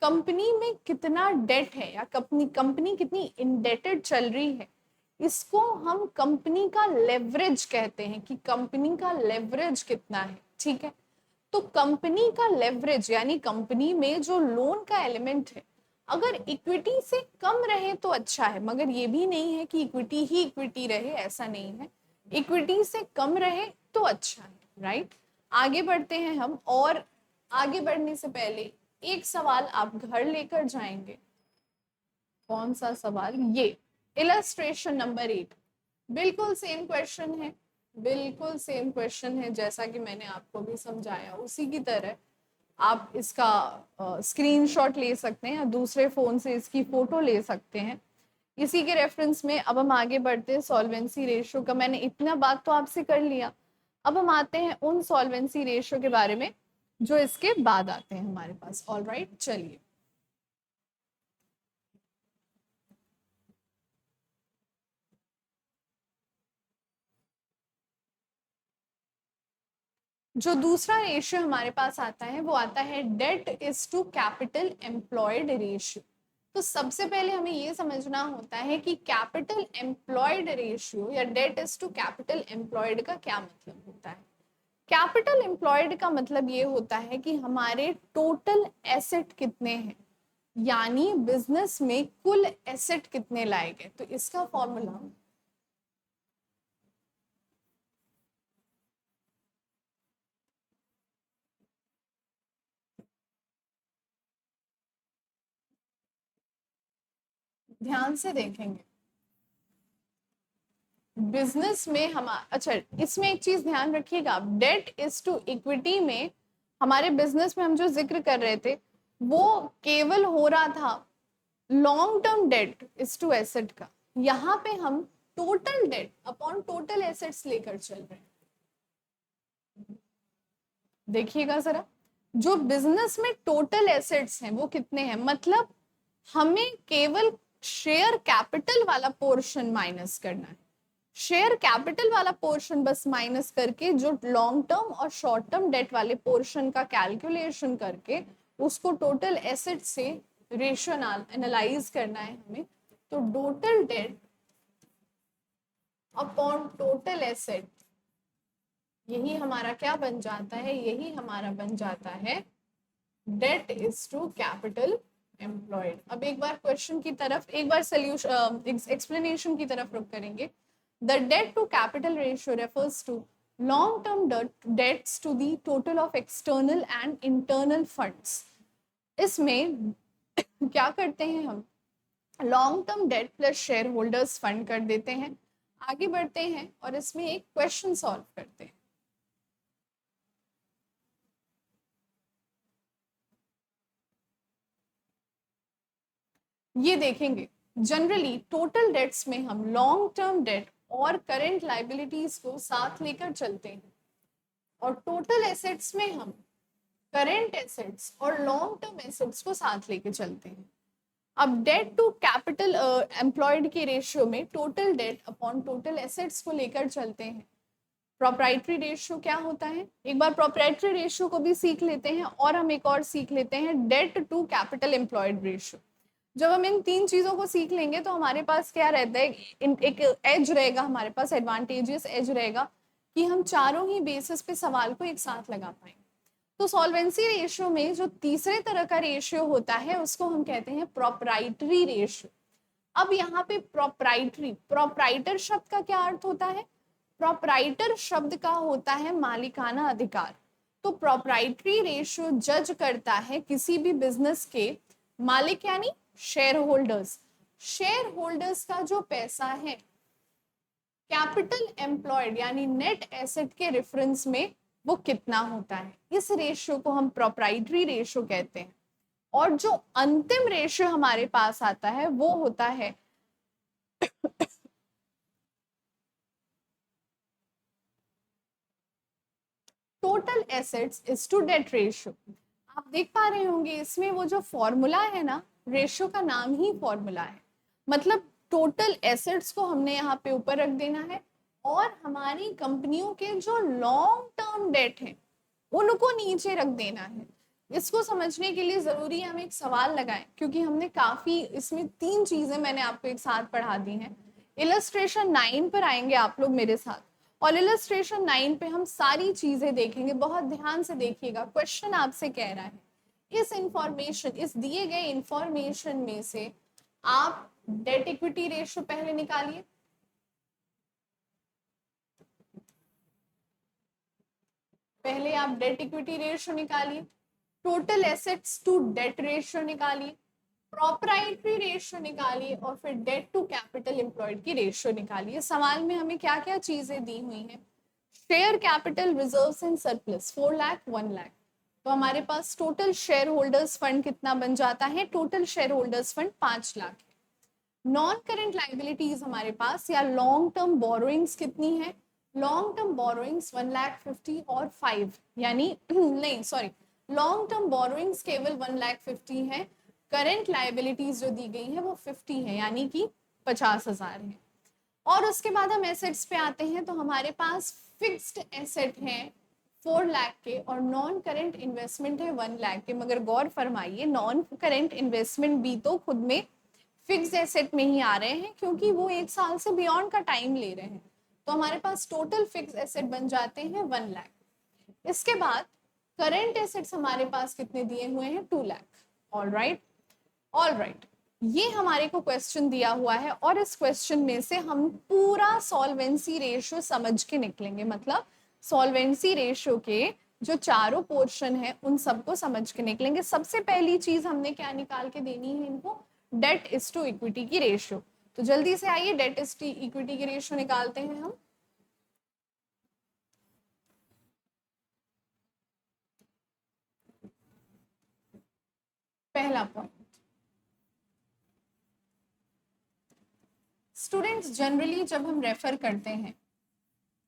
कंपनी में कितना डेट है या कंपनी कितनी इंडेटेड चल रही है, इसको हम कंपनी का लेवरेज कहते हैं कि कंपनी का लेवरेज कितना है। ठीक है, तो कंपनी का लेवरेज यानी कंपनी में जो लोन का एलिमेंट है अगर इक्विटी से कम रहे तो अच्छा है, मगर ये भी नहीं है कि इक्विटी ही इक्विटी रहे, ऐसा नहीं है, इक्विटी से कम रहे तो अच्छा है। राइट, आगे बढ़ते हैं हम, और आगे बढ़ने से पहले एक सवाल आप घर लेकर जाएंगे। कौन सा सवाल, ये इलस्ट्रेशन नंबर 8, बिल्कुल सेम क्वेश्चन है, बिल्कुल सेम क्वेश्चन है जैसा कि मैंने आपको भी समझाया, उसी की तरह आप इसका स्क्रीनशॉट ले सकते हैं या दूसरे फोन से इसकी फोटो ले सकते हैं। इसी के रेफरेंस में अब हम आगे बढ़ते हैं सॉल्वेंसी रेशियो का। मैंने इतना बात तो आपसे कर लिया, अब हम आते हैं उन सॉल्वेंसी रेशियो के बारे में जो इसके बाद आते हैं हमारे पास। ऑल राइट, चलिए जो दूसरा रेशियो हमारे पास आता है वो आता है debt is to capital employed ratio. तो सबसे पहले हमें ये समझना होता है कि कैपिटल एम्प्लॉयड रेशियो या debt is to capital employed का क्या मतलब होता है। कैपिटल एम्प्लॉयड का मतलब ये होता है कि हमारे टोटल एसेट कितने हैं, यानी बिजनेस में कुल एसेट कितने लाए गए। तो इसका फॉर्मूला ध्यान से देखेंगे, बिजनेस में हम अच्छा इसमें एक चीज ध्यान रखिएगा, डेट इज टू इक्विटी में हमारे बिजनेस में हम जो जिक्र कर रहे थे वो केवल हो रहा था long term debt is to asset का। यहाँ पे हम total debt upon total assets लेकर चल रहे हैं। देखिएगा जरा, जो बिजनेस में टोटल एसेट्स हैं वो कितने हैं, मतलब हमें केवल शेयर कैपिटल वाला पोर्शन माइनस करना है। शेयर कैपिटल वाला पोर्शन बस माइनस करके जो लॉन्ग टर्म और शॉर्ट टर्म डेट वाले पोर्शन का कैलकुलेशन करके उसको टोटल एसेट से रेशियो एनालाइज करना है हमें। तो total debt upon total asset, यही हमारा क्या बन जाता है, यही हमारा बन जाता है debt is to capital employed. अब एक बार क्वेश्चन की तरफ, एक बार सोल्यूशन एक्सप्लेनेशन की तरफ रुक करेंगे। The debt to capital ratio refers to long-term debts to the total of external and internal funds. इसमें क्या करते हैं हम, long term date plus share holders fund कर देते हैं। आगे बढ़ते हैं और इसमें एक क्वेश्चन सॉल्व करते हैं। ये देखेंगे जनरली टोटल डेट्स में हम लॉन्ग टर्म डेट और करंट लाइबिलिटीज को साथ लेकर चलते हैं, और टोटल एसेट्स में हम करंट एसेट्स और लॉन्ग टर्म एसेट्स को साथ लेके चलते हैं। अब डेट टू कैपिटल एम्प्लॉयड के रेशियो में total debt upon total assets को लेकर चलते हैं। प्रोप्राइटरी रेशियो क्या होता है, एक बार प्रोप्राइटरी रेशियो को भी सीख लेते हैं और हम एक और सीख लेते हैं debt to capital employed ratio. जब हम इन तीन चीजों को सीख लेंगे तो हमारे पास क्या रहता है, एक एज रहेगा हमारे पास, एडवांटेजियस एज रहेगा कि हम चारों ही बेसिस पे सवाल को एक साथ लगा पाएंगे। तो सॉल्वेंसी रेशियो में जो तीसरे तरह का रेशियो होता है उसको हम कहते हैं प्रोप्राइटरी रेशियो। अब यहाँ पे प्रोप्राइटरी, प्रोप्राइटर शब्द का क्या अर्थ होता है, प्रोप्राइटर शब्द का होता है मालिकाना अधिकार। तो प्रोप्राइटरी रेशियो जज करता है किसी भी बिजनेस के मालिक यानी शेयर होल्डर्स, शेयर होल्डर्स का जो पैसा है कैपिटल एम्प्लॉयड यानी नेट एसेट के रेफरेंस में वो कितना होता है, इस रेशियो को हम प्रोप्राइटरी रेशियो कहते हैं। और जो अंतिम रेशियो हमारे पास आता है वो होता है total assets is to debt ratio. आप देख पा रहे होंगे इसमें वो जो फॉर्मूला है ना, रेशियो का नाम ही फॉर्मूला है, मतलब टोटल एसेट्स को हमने यहाँ पे ऊपर रख देना है और हमारी कंपनियों के जो लॉन्ग टर्म डेट है उनको नीचे रख देना है। इसको समझने के लिए जरूरी है हम एक सवाल लगाएं, क्योंकि हमने काफी इसमें 3 चीजें मैंने आपको एक साथ पढ़ा दी हैं। इलस्ट्रेशन 9 पर आएंगे आप लोग मेरे साथ, और इलस्ट्रेशन 9 पे हम सारी चीजें देखेंगे। बहुत ध्यान से देखिएगा, क्वेश्चन आपसे कह रहा है इस इंफॉर्मेशन, इस दिए गए इंफॉर्मेशन में से आप डेट इक्विटी रेशियो पहले निकालिए। पहले आप डेट इक्विटी रेशियो निकालिए, total assets to debt ratio निकालिए, प्रोप्राइटरी रेशियो निकालिए और फिर डेट टू कैपिटल एम्प्लॉयड की रेशियो निकालिए। सवाल में हमें क्या क्या चीजें दी हुई हैं, share capital reserves and surplus 4 lakh 1 lakh, तो हमारे पास टोटल शेयर होल्डर्स फंड कितना बन जाता है, total share holders fund 5 lakh है। नॉन करेंट लाइबिलिटीज हमारे पास या लॉन्ग टर्म बोरोइंग्स कितनी है, लॉन्ग टर्म बोरोइंग्स 1,50,000 और 5 यानी नहीं सॉरी, लॉन्ग टर्म बोरोइंग्स केवल 1,50,000 है, करेंट लाइबिलिटीज जो दी गई है वो 50 है यानी कि 50,000 है। और उसके बाद हम एसेट्स पे आते हैं, तो हमारे पास फिक्स्ड एसेट है 4 लाख के और नॉन करेंट इन्वेस्टमेंट है 1 लाख के। मगर गौर फरमाइए, नॉन करेंट इन्वेस्टमेंट भी तो खुद में फिक्स्ड एसेट में ही आ रहे हैं, क्योंकि वो 1 साल से बियॉन्ड का टाइम ले रहे हैं। तो हमारे पास टोटल फिक्स एसेट बन जाते हैं 1 लाख। इसके बाद करेंट एसेट्स हमारे पास कितने दिए हुए हैं, 2 लाख। ऑल राइट, ये हमारे को क्वेश्चन दिया हुआ है और इस क्वेश्चन में से हम पूरा सॉल्वेंसी रेशियो समझ के निकलेंगे, मतलब सॉल्वेंसी रेशियो के जो चारों पोर्शन है उन सबको समझ के निकलेंगे। सबसे पहली चीज हमने क्या निकाल के देनी है इनको, डेट इज टू इक्विटी की रेशियो। तो जल्दी से आइए डेट इज टू इक्विटी की रेशियो निकालते हैं हम। पहला पॉइंट, स्टूडेंट्स जनरली जब हम रेफर करते हैं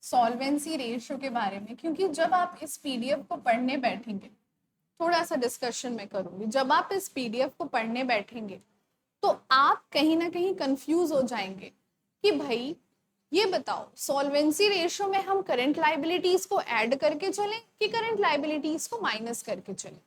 सॉल्वेंसी रेशियो के बारे में, क्योंकि जब आप इस पीडीएफ को पढ़ने बैठेंगे, थोड़ा सा डिस्कशन में करूंगी, जब आप इस पीडीएफ को पढ़ने बैठेंगे तो आप कहीं ना कहीं कंफ्यूज हो जाएंगे कि भाई ये बताओ सॉल्वेंसी रेशियो में हम करंट लाइबिलिटीज को ऐड करके चलें कि करंट लाइबिलिटीज को माइनस करके चलें।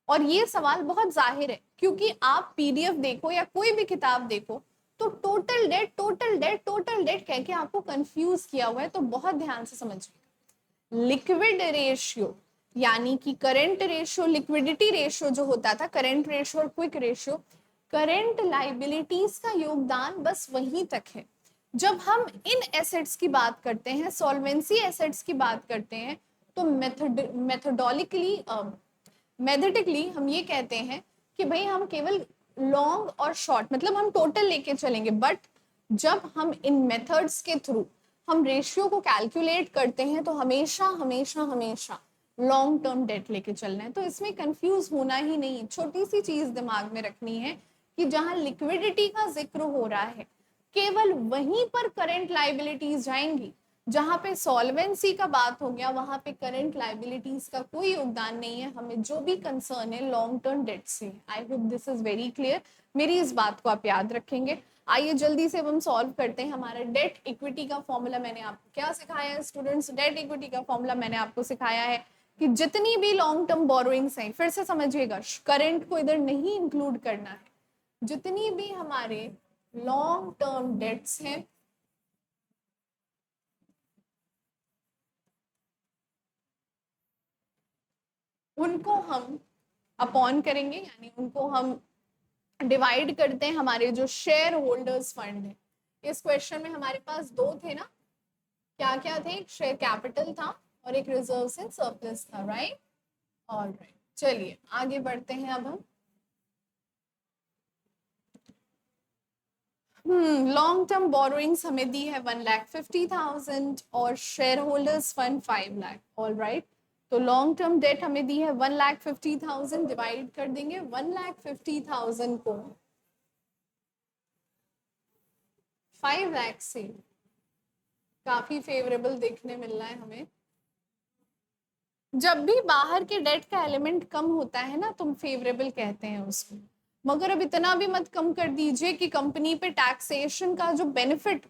और ये सवाल बहुत जाहिर है, क्योंकि आप पीडीएफ देखो या कोई भी किताब देखो तो total date total date total date कह के आपको कंफ्यूज किया हुआ है। तो बहुत ध्यान से समझिए, लिक्विड रेशियो यानी कि करंट रेशियो, लिक्विडिटी रेशियो जो होता था, करंट रेशियो और क्विक रेशियो, करंट लाइबिलिटीज का योगदान बस वहीं तक है। जब हम इन एसेट्स की बात करते हैं, सॉल्वेंसी एसेट्स की बात करते हैं, तो मेथोडिकली हम ये कहते हैं कि भाई हम केवल लॉन्ग और शॉर्ट मतलब हम टोटल लेके चलेंगे, बट जब हम इन मेथड्स के थ्रू हम रेशियो को कैलकुलेट करते हैं तो हमेशा हमेशा हमेशा लॉन्ग टर्म डेट लेके चलना है। तो इसमें कंफ्यूज होना ही नहीं, छोटी सी चीज दिमाग में रखनी है कि जहां लिक्विडिटी का जिक्र हो रहा है केवल वहीं पर करंट लाइबिलिटीज जाएंगी, जहां पे सॉल्वेंसी का बात हो गया वहां पे करंट लाइबिलिटीज का कोई योगदान नहीं है। हमें जो भी कंसर्न है लॉन्ग टर्म डेट से। आई hope this is very clear, मेरी इस बात को आप याद रखेंगे। आइए जल्दी से हम सॉल्व करते हैं। हमारा डेट इक्विटी का फॉर्मूला मैंने आपको क्या सिखाया है स्टूडेंट्स, डेट इक्विटी का फॉर्मूला मैंने आपको सिखाया है कि जितनी भी लॉन्ग टर्म बोरोइंग्स हैं, फिर से समझिएगा, करंट को इधर नहीं इंक्लूड करना है, जितनी भी हमारे लॉन्ग टर्म डेट्स हैं उनको हम अपॉन करेंगे, यानी उनको हम डिवाइड करते हैं हमारे जो शेयर होल्डर्स फंड है। इस क्वेश्चन में हमारे पास 2 थे ना, क्या क्या थे, एक शेयर कैपिटल था और एक रिजर्व्स एंड सरप्लस था, राइट। ऑलराइट, चलिए आगे बढ़ते हैं अब हम। लॉन्ग टर्म बोरोइंग्स हमें दी है 1,50,000 और share holders fund 5 lakh. All right, तो लॉन्ग टर्म डेट हमें दी है 1,50,000, डिवाइड कर देंगे 1,50,000 को 5 लाख से, काफी फेवरेबल देखने मिल रहा है हमें। जब भी बाहर के डेट का एलिमेंट कम होता है ना, तुम फेवरेबल कहते हैं उसको। मगर अब इतना भी मत कम कर दीजिए कि कंपनी पे टैक्सेशन का जो बेनिफिट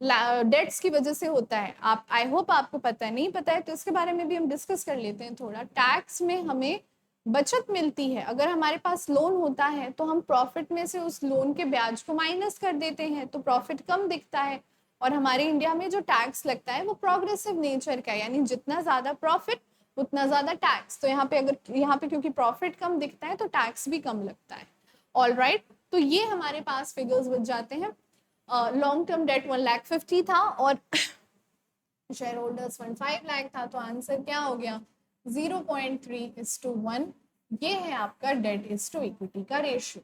डेट्स की वजह से होता है, आप आई होप आपको पता है, नहीं पता है तो इसके बारे में भी हम डिस्कस कर लेते हैं थोड़ा। टैक्स में हमें बचत मिलती है। अगर हमारे पास लोन होता है तो हम प्रॉफिट में से उस लोन के ब्याज को माइनस कर देते हैं, तो प्रॉफिट कम दिखता है। और हमारे इंडिया में जो टैक्स लगता है वो प्रोग्रेसिव नेचर का है, यानी जितना ज्यादा प्रॉफिट उतना ज्यादा टैक्स। तो यहाँ पे क्योंकि प्रॉफिट कम दिखता है तो टैक्स भी कम लगता है। ऑल राइट, तो ये हमारे पास फिगर्स बच जाते हैं। लॉन्ग टर्म डेट 1,50,000 था और शेयर होल्डर्स फंड 5 लाख था, तो आंसर क्या हो गया 0.3:1। ये है आपका डेट इज टू इक्विटी का रेशियो।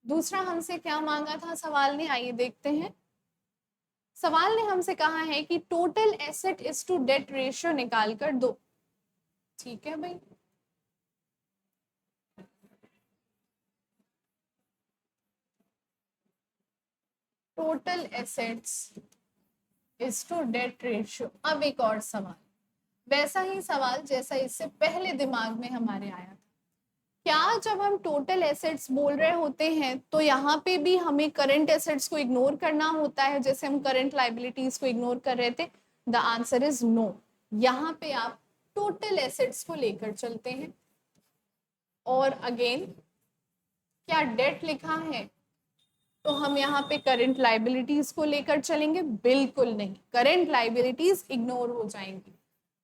दूसरा हमसे क्या मांगा था सवाल ने, आइए देखते हैं। सवाल ने हमसे कहा है कि total asset is to debt ratio निकाल कर दो। ठीक है भाई, total assets is to debt ratio. अब एक और सवाल, वैसा ही सवाल जैसा इससे पहले दिमाग में हमारे आया था। क्या जब हम टोटल एसेट्स बोल रहे होते हैं तो यहाँ पे भी हमें करंट एसेट्स को इग्नोर करना होता है, जैसे हम करंट लाइबिलिटीज को इग्नोर कर रहे थे? The answer is no. यहाँ पे आप टोटल एसेट्स को लेकर चलते हैं। और अगेन, क्या डेट लिखा है तो हम यहाँ पे करंट लाइबिलिटीज को लेकर चलेंगे? बिल्कुल नहीं, करंट लाइबिलिटीज इग्नोर हो जाएंगी।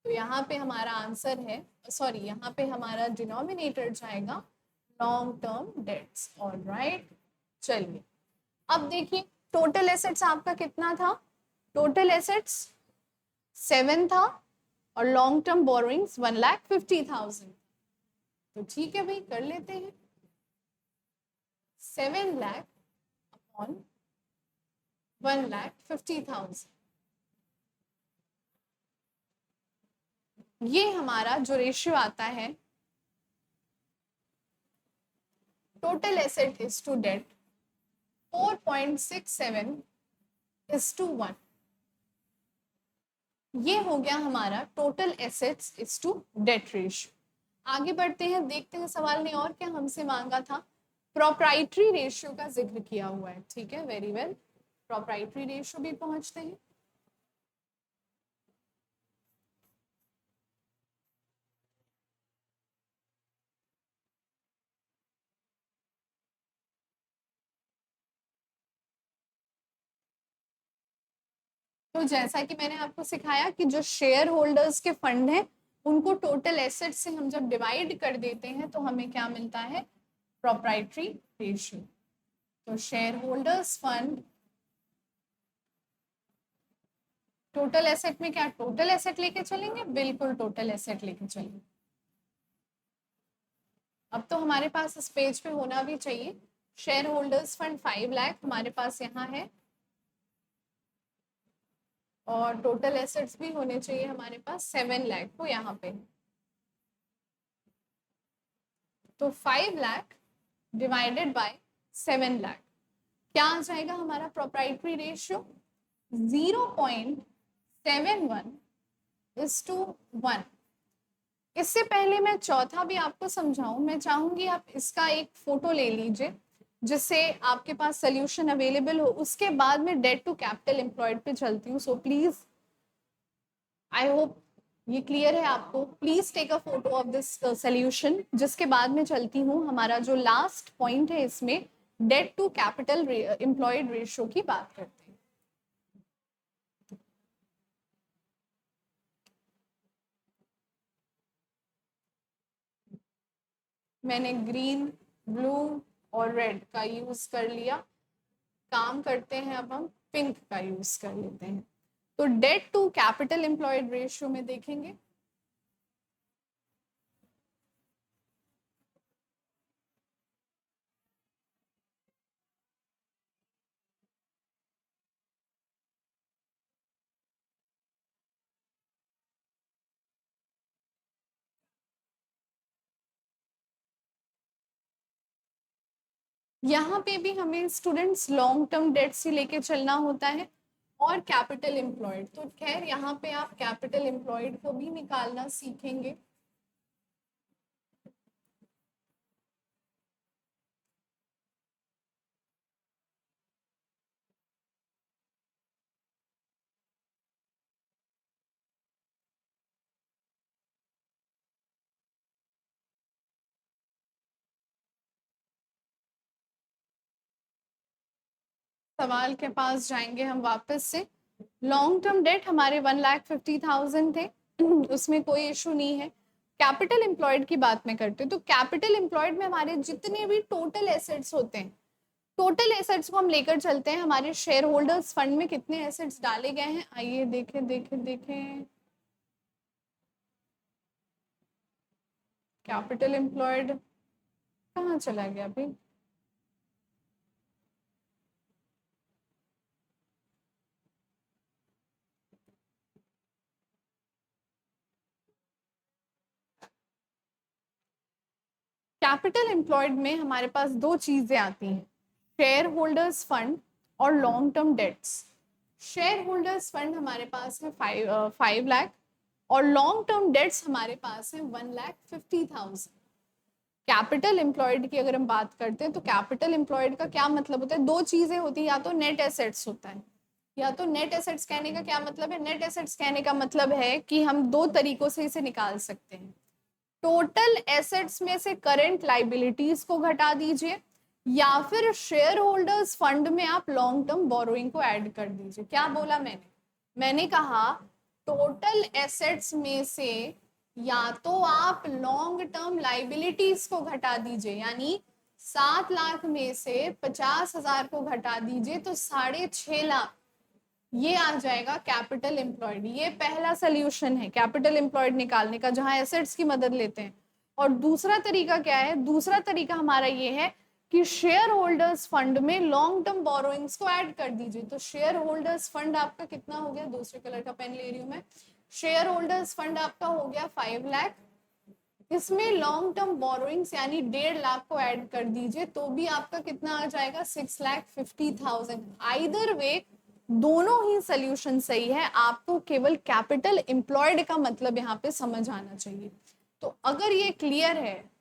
तो यहाँ पे हमारा आंसर है, सॉरी, यहाँ पे हमारा डिनोमिनेटर जाएगा long term debts. All right, चलिए अब देखिए टोटल एसेट्स आपका कितना था? टोटल एसेट्स 7 था और लॉन्ग टर्म बोरोइंग्स 1,50,000। तो ठीक है भाई, कर लेते हैं 7 लाख अपॉन 1,50,000। ये हमारा जो रेशियो आता है total asset is to debt 4.67:1। ये हो गया हमारा total assets is to debt ratio. आगे बढ़ते हैं, देखते हैं सवाल ने और क्या हमसे मांगा था। प्रोप्राइटरी रेशियो का जिक्र किया हुआ है, ठीक है, वेरी वेल, प्रोप्राइटरी रेशियो भी पहुंचते हैं। तो जैसा कि मैंने आपको सिखाया कि जो शेयर होल्डर्स के फंड हैं उनको टोटल एसेट से हम जब डिवाइड कर देते हैं तो हमें क्या मिलता है? Proprietary ratio. तो share holders fund total asset में क्या टोटल एसेट लेके चलेंगे? बिल्कुल टोटल एसेट लेके चलेंगे। अब तो हमारे पास इस पेज पे होना भी चाहिए। शेयर होल्डर्स फंड 5 लाख हमारे पास यहाँ है और टोटल एसेट्स भी होने चाहिए हमारे पास 7 लाख को यहाँ पे। तो 5 लाख डिवाइडेड बाय 7 लाख क्या आ जाएगा हमारा प्रोप्राइटरी रेशियो? 0.71:1। इससे पहले मैं चौथा भी आपको समझाऊं, मैं चाहूंगी आप इसका एक फोटो ले लीजिए जिससे आपके पास सोल्यूशन अवेलेबल हो। उसके बाद में डेट टू कैपिटल एम्प्लॉयड पे चलती हूँ। सो प्लीज, आई होप ये क्लियर है आपको। Please take a photo of this solution, जिसके बाद में चलती हूँ। हमारा जो लास्ट पॉइंट है इसमें debt to capital employed ratio की बात करते हैं। मैंने ग्रीन, ब्लू और रेड का यूज कर लिया। काम करते हैं अब हम पिंक का यूज कर लेते हैं। तो debt to capital employed ratio में देखेंगे यहाँ पे भी हमें स्टूडेंट्स लॉन्ग टर्म डेट से लेके चलना होता है और कैपिटल एम्प्लॉयड। तो खैर यहाँ पे आप कैपिटल एम्प्लॉयड को भी निकालना सीखेंगे। सवाल के पास जाएंगे हम वापस से। लॉन्ग टर्म डेट हमारे 1,50,000 थे, उसमें कोई इशू नहीं है। कैपिटल एम्प्लॉयड की बात में करते हैं, तो कैपिटल एम्प्लॉयड में हमारे जितने भी टोटल एसेट्स होते हैं, टोटल एसेट्स को हम लेकर चलते हैं। हमारे शेयर होल्डर्स फंड में कितने एसेट्स डाले गए हैं, आइए देखें देखें देखें। कैपिटल एम्प्लॉयड कहाँ चला गया अभी? कैपिटल एम्प्लॉयड में हमारे पास दो चीजें आती हैं, शेयर होल्डर्स फंड और long term debts. Share holders fund हमारे पास है 5 लाख और लॉन्ग टर्म डेट्स हमारे पास है 1,50,000। कैपिटल एम्प्लॉयड की अगर हम बात करते हैं तो कैपिटल एम्प्लॉयड का क्या मतलब होता है, दो चीजें होती है, या तो नेट एसेट्स होता है, या तो नेट एसेट्स कहने का क्या मतलब है, नेट एसेट्स कहने का मतलब है कि हम दो तरीकों से इसे निकाल सकते हैं। टोटल एसेट्स में से करंट लाइबिलिटीज को घटा दीजिए, या फिर शेयर होल्डर्स फंड में आप लॉन्ग टर्म बोरोइंग को ऐड कर दीजिए। क्या बोला मैंने कहा टोटल एसेट्स में से या तो आप लॉन्ग टर्म लाइबिलिटीज को घटा दीजिए, यानी 7 लाख में से 50,000 को घटा दीजिए तो 6.5 लाख, ये आ जाएगा कैपिटल एम्प्लॉयड। ये पहला सोल्यूशन है कैपिटल एम्प्लॉयड निकालने का, जहां एसेट्स की मदद लेते हैं। और दूसरा तरीका क्या है, दूसरा तरीका हमारा ये है कि शेयर होल्डर्स फंड में लॉन्ग टर्म बोरोइंग्स को ऐड कर दीजिए। तो शेयर होल्डर्स फंड आपका कितना हो गया, दूसरे कलर का पेन ले रही हूं मैं, शेयर होल्डर्स फंड आपका हो गया 5 लाख, इसमें लॉन्ग टर्म बोरोइंग्स यानी 1.5 लाख को ऐड कर दीजिए तो भी आपका कितना आ जाएगा, 6,50,000। आइदर वे दोनों ही सोल्यूशन सही है, आपको केवल कैपिटल एम्प्लॉयड का मतलब यहाँ पे समझ आना चाहिए। तो अगर ये क्लियर है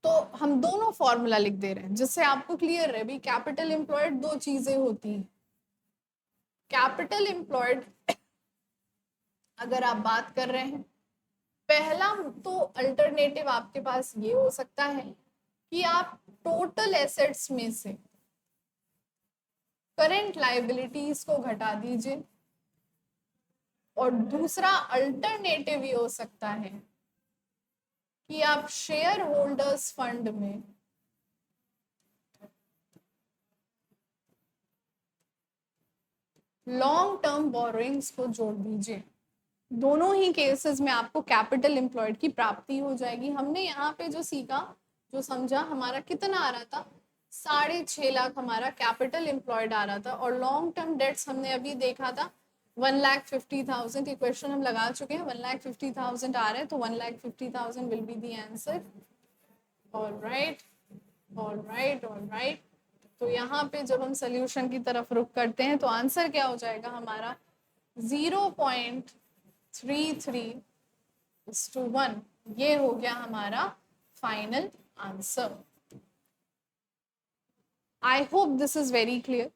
तो हम दोनों फॉर्मूला लिख दे रहे हैं जिससे आपको क्लियर रहे भी कैपिटल एम्प्लॉयड दो चीजें होती हैं। कैपिटल एम्प्लॉयड अगर आप बात कर रहे हैं, पहला तो अल्टरनेटिव आपके पास ये हो सकता है कि आप टोटल एसेट्स में से करंट लाइबिलिटीज को घटा दीजिए, और दूसरा अल्टरनेटिव ये हो सकता है कि आप शेयर होल्डर्स फंड में लॉन्ग टर्म बोरोइंग्स को जोड़ दीजिए। दोनों ही केसेस में आपको कैपिटल एम्प्लॉयड की प्राप्ति हो जाएगी। हमने यहाँ पे जो सीखा, जो समझा, हमारा कितना आ रहा था, 6.5 लाख हमारा कैपिटल एम्प्लॉयड आ रहा था, और लॉन्ग टर्म डेट्स हमने अभी देखा था 1,50,000। ये क्वेश्चन हम लगा चुके हैं, 1,50,000 आ रहे हैं, तो 1,50,000 will be the answer. Alright alright alright. तो यहाँ पे जब हम सोल्यूशन की तरफ रुख करते हैं तो आंसर क्या हो जाएगा हमारा, 0.33:1। ये हो गया हमारा final answer. I hope this is very clear.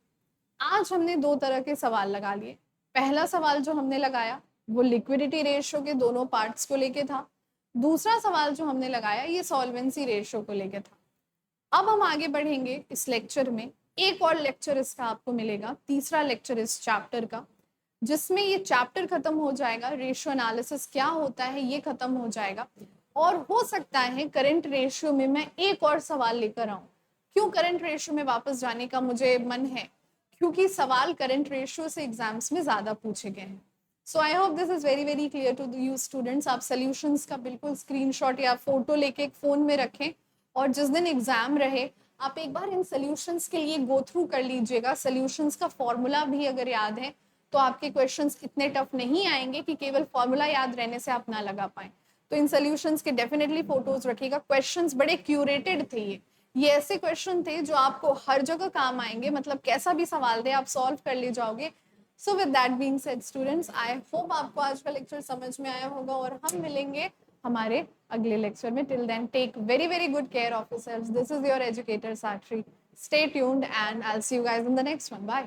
आज हमने दो तरह के सवाल लगा लिए। पहला सवाल जो हमने लगाया वो लिक्विडिटी रेशियो के दोनों पार्ट्स को लेके था। दूसरा सवाल जो हमने लगाया ये सॉल्वेंसी रेशियो को लेके था। अब हम आगे बढ़ेंगे इस लेक्चर में। एक और लेक्चर इसका आपको मिलेगा, तीसरा लेक्चर इस चैप्टर का, जिसमें ये चैप्टर खत्म हो जाएगा, रेशियो एनालिसिस क्या होता है ये खत्म हो जाएगा। और हो सकता है करंट रेशियो में मैं एक और सवाल लेकर आऊं। क्यों करंट रेशियो में वापस जाने का मुझे मन है, क्योंकि सवाल करंट रेशियो से एग्जाम्स में ज्यादा पूछे गए हैं। So I hope this is very very clear to you students. आप सोल्यूशंस का बिल्कुल स्क्रीनशॉट या फोटो लेके एक फोन में रखें, और जिस दिन एग्जाम रहे आप एक बार इन सोल्यूशंस के लिए गो थ्रू कर लीजिएगा। सोल्यूशंस का फॉर्मूला भी अगर याद है तो आपके क्वेश्चंस इतने टफ नहीं आएंगे कि केवल फॉर्मूला याद रहने से आप ना लगा पाए। तो इन सॉल्यूशंस के डेफिनेटली फोटोज रखिएगा। क्वेश्चंस बड़े क्यूरेटेड थे ये ऐसे क्वेश्चन थे जो आपको हर जगह काम आएंगे, मतलब कैसा भी सवाल दे आप सॉल्व कर ले जाओगे। So with that being said students, I hope आपको आज का लेक्चर समझ में आया होगा और हम मिलेंगे हमारे अगले लेक्चर में। Till then take very very good care of yourselves. This is your educator Sakshi. Stay tuned and I'll see you guys in the next one. Bye.